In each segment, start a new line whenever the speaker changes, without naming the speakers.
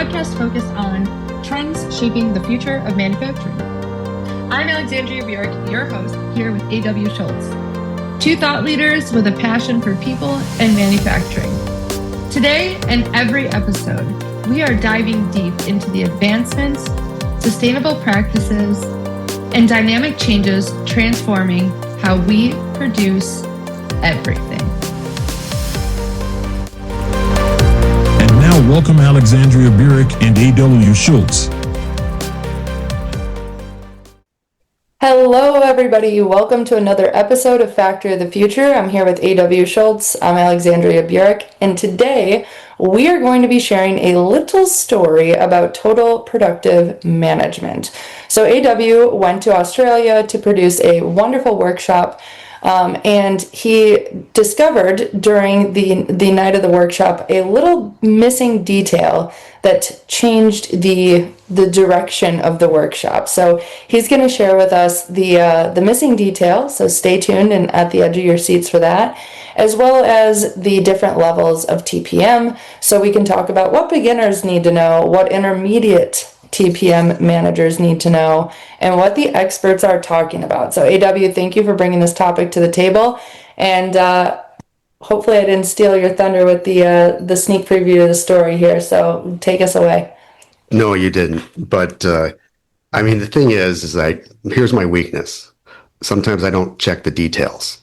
podcast focused on trends shaping the future of manufacturing. I'm Alexandria Burek, your host, here with A.W. Schultz, two thought leaders with a passion for people and manufacturing. Today and every episode, we are diving deep into the advancements, sustainable practices, and dynamic changes transforming how we produce everything.
And now welcome Alexandria Burek and A.W. Schultz.
Hello, everybody. Welcome to another episode of Factory of the Future. I'm here with A.W. Schultz. I'm Alexandria Burek, and today we are going to be sharing a little story about total productive management. So A.W. went to Australia to produce a wonderful workshop, and he discovered during the night of the workshop a little missing detail that changed the direction of the workshop. So he's going to share with us the missing detail, so stay tuned and at the edge of your seats for that, as well as the different levels of TPM, so we can talk about what beginners need to know, what intermediate TPM managers need to know, and what the experts are talking about. So AW, thank you for bringing this topic to the table, and hopefully I didn't steal your thunder with the sneak preview of the story here, so take us away.
No, you didn't. But I mean, the thing is like, here's my weakness. Sometimes I don't check the details,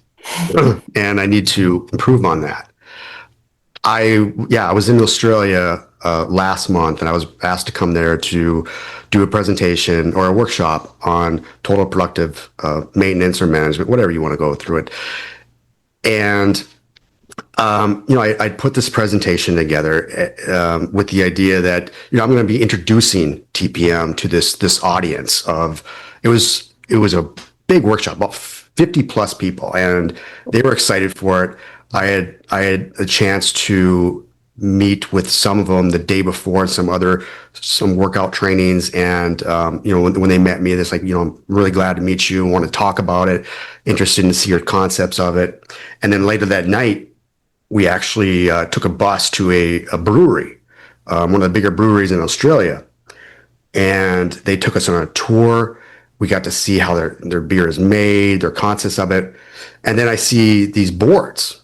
and I need to improve on that. I was in Australia last month, and I was asked to come there to do a presentation or a workshop on total productive maintenance or management, whatever you want to go through it. And I put this presentation together with the idea that I'm going to be introducing TPM to this audience of it was a big workshop, about 50 plus people, and they were excited for it. I had a chance to meet with some of them the day before and some workout trainings, and when they met me, it's like, I'm really glad to meet you, want to talk about it, interested to see your concepts of it. And then later that night, we actually took a bus to a brewery, one of the bigger breweries in Australia, and they took us on a tour. We got to see how their beer is made, their concepts of it, and then I see these boards.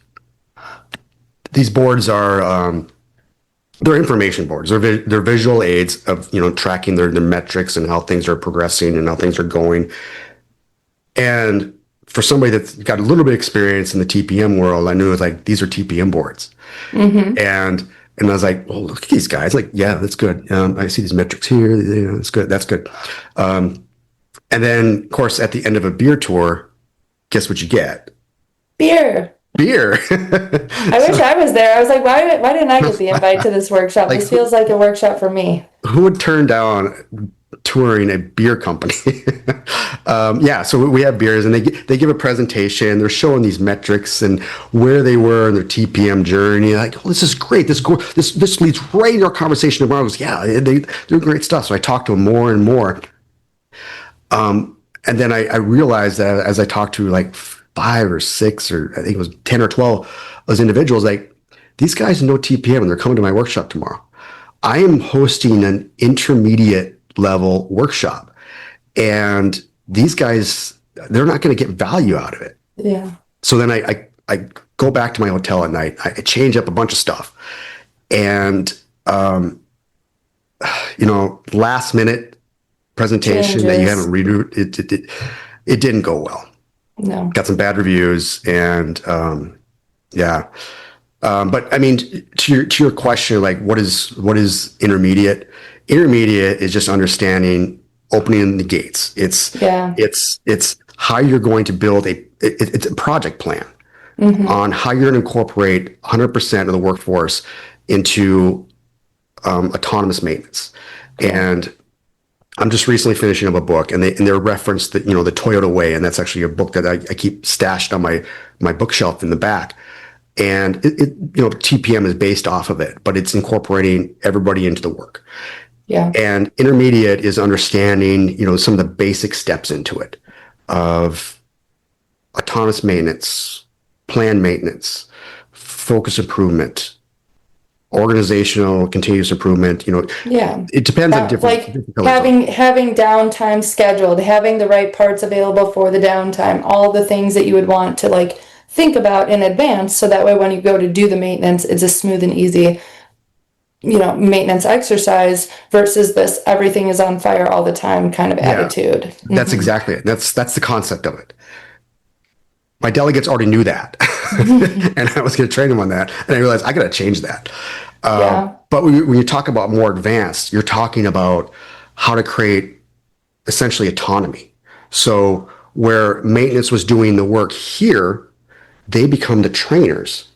These boards are they're information boards. They're visual aids of tracking their metrics and how things are progressing and how things are going. And for somebody that's got a little bit of experience in the TPM world, I knew it was like, these are TPM boards. Mm-hmm. And I was like, oh, look at these guys. Like, yeah, that's good. I see these metrics here. That's good. That's good. And then, of course, at the end of a beer tour, guess what you get?
Beer.
I
wish I was there. I was like, why didn't I get the invite to this workshop? Like, this feels like a workshop for me.
Who would turn down touring a beer company? So we have beers, and they give a presentation. They're showing these metrics and where they were in their TPM journey. Like, oh, this is great. This leads right into our conversation tomorrow. I was, they're doing great stuff. So I talked to them more and more. And then I realized that as I talked to like 5 or 6, or I think it was 10 or 12 of those individuals, like, these guys know TPM and they're coming to my workshop tomorrow. I am hosting an intermediate level workshop, and these guys, they're not going to get value out of it.
Yeah.
So then I go back to my hotel at night. I change up a bunch of stuff, and last minute presentation that you haven't read, it didn't go well.
No.
Got some bad reviews, and but I mean, to your question, like, what is intermediate? Intermediate is just understanding, opening the gates. It's how you're going to build it's a project plan, mm-hmm. on how you're going to incorporate 100% of the workforce into autonomous maintenance. And I'm just recently finishing up a book, and they referenced the Toyota Way, and that's actually a book that I keep stashed on my bookshelf in the back. And TPM is based off of it, but it's incorporating everybody into the work.
Yeah.
And intermediate is understanding some of the basic steps into it of autonomous maintenance, planned maintenance, focus improvement, organizational, continuous improvement.
Yeah.
It depends on
Like
different pillars.
having downtime scheduled, having the right parts available for the downtime, all the things that you would want to like think about in advance, so that way when you go to do the maintenance, it's a smooth and easy, maintenance exercise versus this everything is on fire all the time kind of
Yeah,
attitude.
that's exactly it. That's the concept of it. My delegates already knew that, and I was going to train them on that, and I realized I got to change that.
Yeah.
But when you talk about more advanced, you're talking about how to create essentially autonomy. So where maintenance was doing the work here, they become the trainers,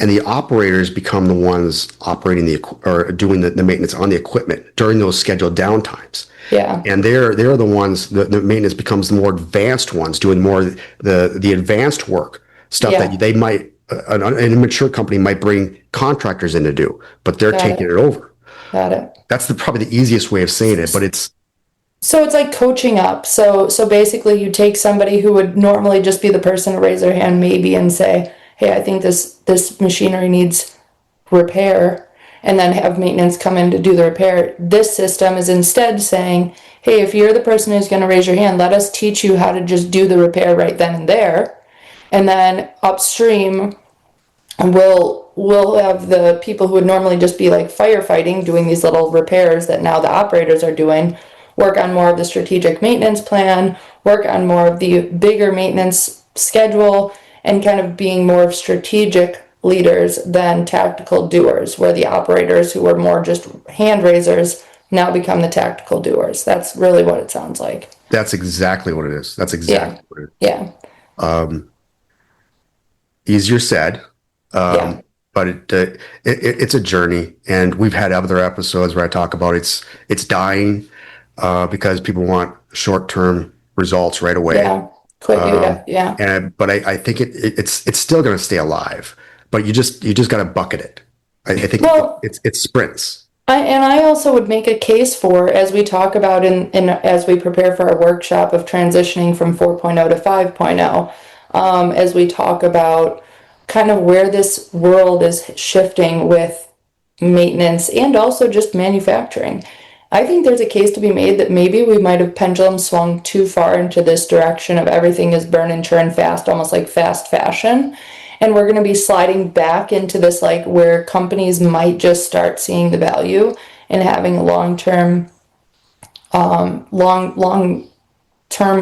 and the operators become the ones operating or doing the maintenance on the equipment during those scheduled downtimes.
Yeah.
And they're the ones, the maintenance becomes the more advanced ones doing more the advanced work stuff
Yeah.
that they might an immature company might bring contractors in to do, but they're taking it over.
Got it.
That's probably the easiest way of saying it, but it's
So it's like coaching up. So basically you take somebody who would normally just be the person to raise their hand maybe and say, "Hey, I think this machinery needs repair," and then have maintenance come in to do the repair. This system is instead saying, "Hey, if you're the person who's going to raise your hand, let us teach you how to just do the repair right then and there." And then upstream, we'll have the people who would normally just be like firefighting, doing these little repairs that now the operators are doing, work on more of the strategic maintenance plan, work on more of the bigger maintenance schedule, and kind of being more of strategic leaders than tactical doers, where the operators who were more just hand raisers now become the tactical doers. That's really what it sounds like.
that's exactly what it is. That's exactly what it is.
Yeah.
Easier said,
Yeah.
but it's a journey, and we've had other episodes where I talk about it's dying because people want short-term results right away.
Yeah. Quick, yeah.
But I think it's still going to stay alive, but you just got to bucket it. I think
Well,
it's sprints.
I also would make a case for, as we talk about as we prepare for our workshop of transitioning from 4.0 to 5.0, as we talk about kind of where this world is shifting with maintenance and also just manufacturing. I think there's a case to be made that maybe we might have pendulum swung too far into this direction of everything is burn and churn fast, almost like fast fashion. And we're going to be sliding back into this, like, where companies might just start seeing the value in having long-term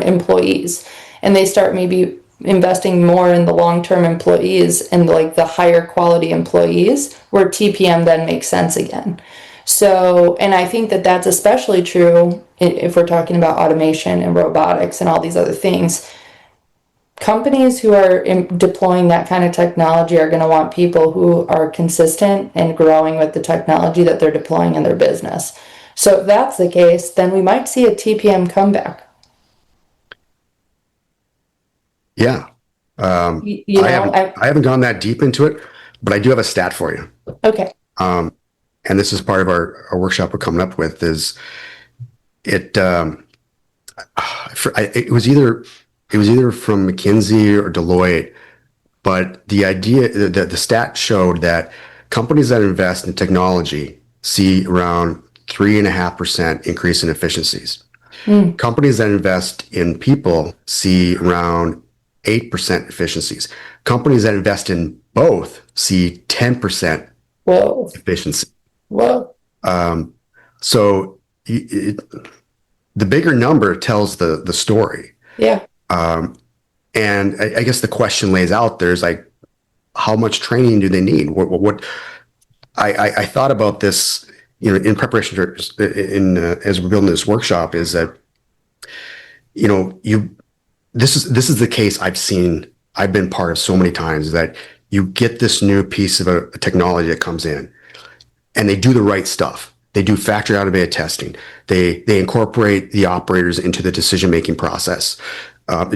employees, and they start maybe investing more in the long-term employees and like the higher quality employees, where TPM then makes sense again. So, and I think that that's especially true if we're talking about automation and robotics and all these other things. Companies who are deploying that kind of technology are going to want people who are consistent and growing with the technology that they're deploying in their business. So if that's the case, then we might see a TPM comeback.
Yeah. I haven't gone that deep into it, but I do have a stat for you.
Okay.
And this is part of our workshop we're coming up with. Is it? It was either from McKinsey or Deloitte, but the idea, the stat showed that companies that invest in technology see around 3.5% increase in efficiencies. Companies that invest in people see around 8% efficiencies. Companies that invest in both see 10%
Whoa.
efficiency.
Whoa.
So the bigger number tells the story.
Yeah.
And I guess the question lays out there is like, how much training do they need? What I thought about this, in preparation for, as we're building this workshop, is that, this is the case I've been part of so many times, that you get this new piece of a technology that comes in, and they do the right stuff. They do factory automated testing. They incorporate the operators into the decision-making process.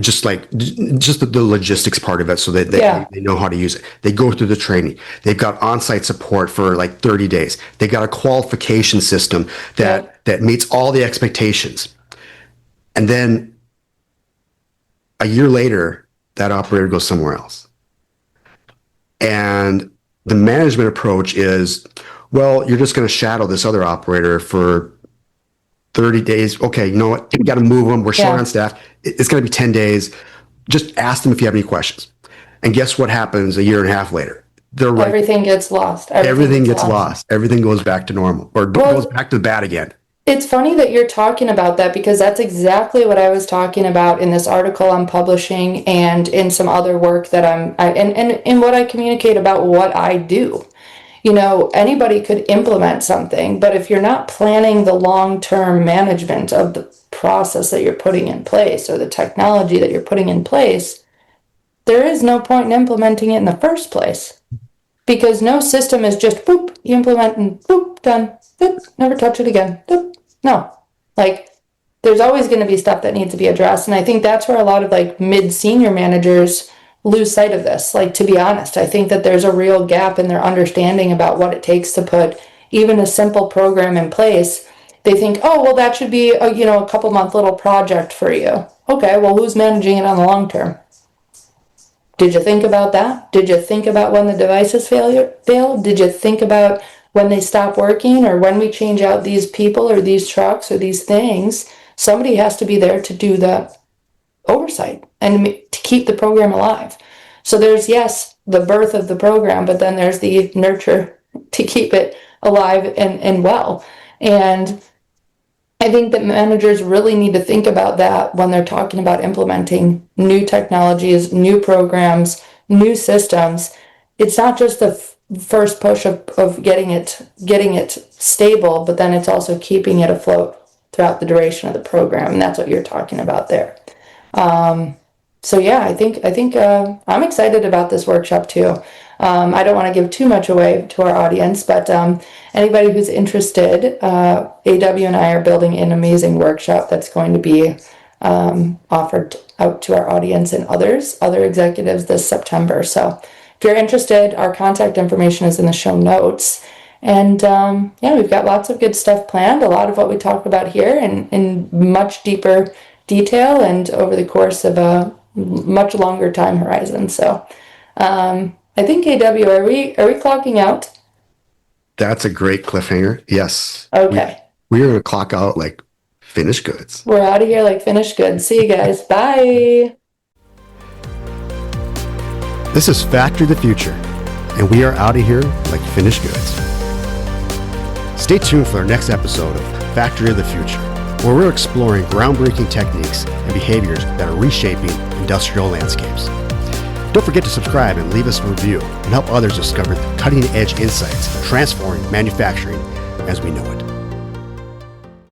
Just the logistics part of it, so that they know how to use it. They go through the training. They've got on-site support for like 30 days. They got a qualification system that meets all the expectations. And then a year later, that operator goes somewhere else. And the management approach is, Well, you're just going to shadow this other operator for 30 days. Okay, you know what? We got to move them. We're short on staff. It's going to be 10 days. Just ask them if you have any questions. And guess what happens a year and a half later? They're right.
Everything gets lost.
Everything gets lost. Everything goes back to normal, or goes back to the bad again.
It's funny that you're talking about that, because that's exactly what I was talking about in this article I'm publishing and in some other work that and what I communicate about what I do. You know, anybody could implement something, but if you're not planning the long-term management of the process that you're putting in place or the technology that you're putting in place, there is no point in implementing it in the first place. Because no system is just, boop, you implement and boop, done. Boop, never touch it again. Boop. No. Like, there's always going to be stuff that needs to be addressed. And I think that's where a lot of like mid-senior managers lose sight of this. Like, to be honest, I think that there's a real gap in their understanding about what it takes to put even a simple program in place. They think, oh, well, that should be a couple month little project for you. Okay, well, who's managing it on the long term? Did you think about that? Did you think about when the devices fail? Did you think about when they stop working, or when we change out these people or these trucks or these things? Somebody has to be there to do the oversight and to keep the program alive. So there's, yes, the birth of the program, but then there's the nurture to keep it alive and well. And I think that managers really need to think about that when they're talking about implementing new technologies, new programs, new systems. It's not just the first push of getting it stable, but then it's also keeping it afloat throughout the duration of the program. And that's what you're talking about there. So yeah, I think I'm excited about this workshop too. I don't want to give too much away to our audience, but anybody who's interested, AW and I are building an amazing workshop that's going to be offered out to our audience and other executives this September. So if you're interested, our contact information is in the show notes. And we've got lots of good stuff planned, a lot of what we talked about here in much deeper detail and over the course of a much longer time horizon. So I think, AW, are we clocking out?
That's a great cliffhanger. Yes.
Okay.
We are going to clock out like finished goods.
We're out of here like finished goods. See you guys. Bye.
This is Factory of the Future, and we are out of here like finished goods. Stay tuned for our next episode of Factory of the Future, where we're exploring groundbreaking techniques and behaviors that are reshaping industrial landscapes. Don't forget to subscribe and leave us a review and help others discover the cutting-edge insights transforming manufacturing as we know it.